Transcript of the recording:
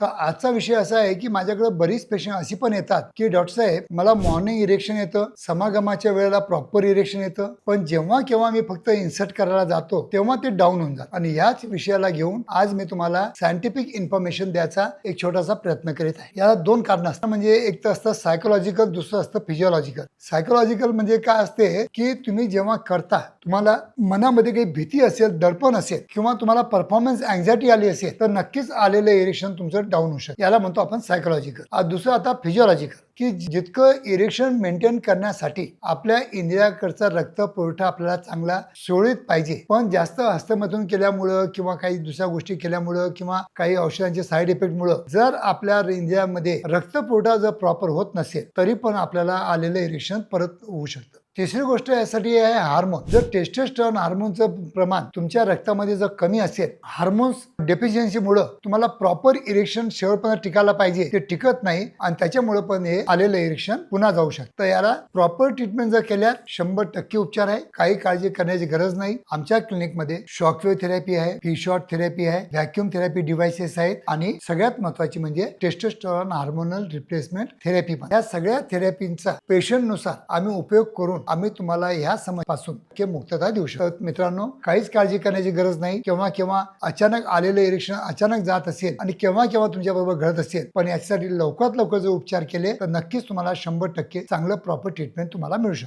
तर आजचा विषय असा आहे की माझ्याकडे बरीच पेशंट अशी पण येतात की डॉक्टर साहेब मला मॉर्निंग इरेक्शन येतं, समागमाच्या वेळेला प्रॉपर इरेक्शन येतं, पण जेव्हा केव्हा मी फक्त इन्सर्ट करायला जातो तेव्हा ते डाऊन होऊन जात। आणि याच विषयाला घेऊन आज मी तुम्हाला सायंटिफिक इन्फॉर्मेशन द्यायचा एक छोटासा प्रयत्न करीत आहे। याला दोन कारण असतात, म्हणजे एक तर असतं सायकोलॉजिकल, दुसरं असतं फिजिओलॉजिकल। सायकोलॉजिकल म्हणजे काय असते की तुम्ही जेव्हा करता तुम्हाला मनामध्ये काही भीती असेल, दडपण असेल किंवा तुम्हाला परफॉर्मन्स अँझायटी आली असेल तर नक्कीच आलेलं इरेक्शन तुमचं डाऊन होऊ शकतं, याला म्हणतो आपण सायकोलॉजिकल। दुसरं आता फिजिओलॉजिकल, की जितकं इरेक्शन मेंटेन करण्यासाठी आपल्या इंद्रियाकडचा रक्त पुरवठा आपल्याला चांगला सुरळीत पाहिजे, पण जास्त हस्तमैथून केल्यामुळं किंवा काही दुसऱ्या गोष्टी केल्यामुळं किंवा काही औषधांचे साईड इफेक्टमुळे जर आपल्या इंद्रियामध्ये रक्त पुरवठा जर प्रॉपर होत नसेल तरी पण आपल्याला आलेलं इरेक्शन परत होऊ शकतं। तिसरी गोष्ट यासाठी आहे हार्मोन। जर टेस्टोस्टेरोन हार्मोनचं प्रमाण तुमच्या रक्तामध्ये जर कमी असेल, हार्मोन्स डेफिशियन्सीमुळे तुम्हाला प्रॉपर इरेक्शन शेवटपर्यंत टिकायला पाहिजे ते टिकत नाही आणि त्याच्यामुळे पण हे आलेलं इरेक्शन पुन्हा जाऊ शकतं। याला प्रॉपर ट्रीटमेंट जर केल्या 100% उपचार आहे, काही काळजी करण्याची गरज नाही। आमच्या क्लिनिकमध्ये शॉकवेव्ह थेरपी आहे, फी-शॉट थेरपी आहे, व्हॅक्यूम थेरपी डिव्हाइसेस आहेत आणि सगळ्यात महत्त्वाची म्हणजे टेस्टोस्टेरोन हार्मोनल रिप्लेसमेंट थेरपी पण। या सगळ्या थेरपींचा पेशंटनुसार आम्ही उपयोग करून आम्ही तुम्हाला ह्या समस्येपासून मुक्तता देऊ शकतो। मित्रांनो, काहीच काळजी करण्याची गरज नाही। केव्हा केव्हा अचानक आलेलं इरेक्शन अचानक जात असेल आणि केव्हा केव्हा तुमच्या बरोबर घडत असेल, पण यासाठी लवकरात लवकर जर उपचार केले तर नक्कीच तुम्हाला 100% चांगलं प्रॉपर ट्रीटमेंट तुम्हाला मिळू शकते।